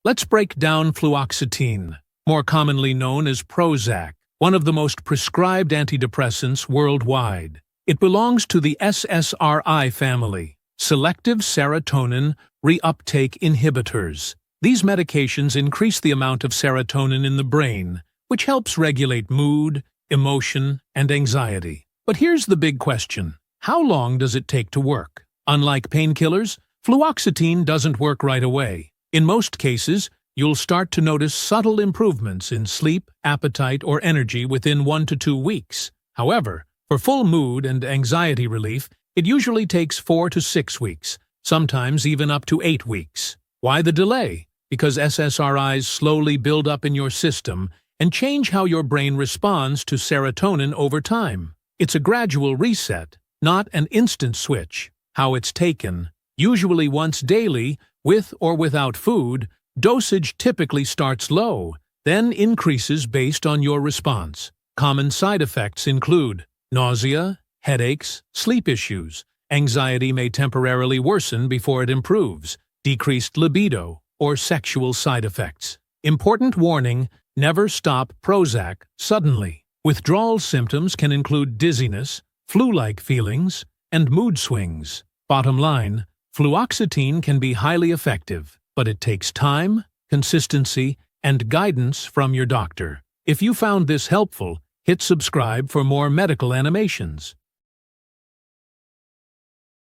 Let's break down fluoxetine, more commonly known as Prozac, one of the most prescribed antidepressants worldwide. It belongs to the SSRI family, selective serotonin reuptake inhibitors. These medications increase the amount of serotonin in the brain, which helps regulate mood, emotion, and anxiety. But here's the big question. How long does it take to work? Unlike painkillers, fluoxetine doesn't work right away. In most cases, you'll start to notice subtle improvements in sleep, appetite, or energy within 1 to 2 weeks. However, for full mood and anxiety relief, it usually takes 4 to 6 weeks, sometimes even up to 8 weeks. Why the delay? Because SSRIs slowly build up in your system and change how your brain responds to serotonin over time. It's a gradual reset, not an instant switch. How it's taken, usually once daily, with or without food, dosage typically starts low, then increases based on your response. Common side effects include nausea, headaches, sleep issues. Anxiety may temporarily worsen before it improves, decreased libido, or sexual side effects. Important warning: never stop Prozac suddenly. Withdrawal symptoms can include dizziness, flu-like feelings, and mood swings. Bottom line, fluoxetine can be highly effective, but it takes time, consistency, and guidance from your doctor. If you found this helpful, hit subscribe for more medical animations.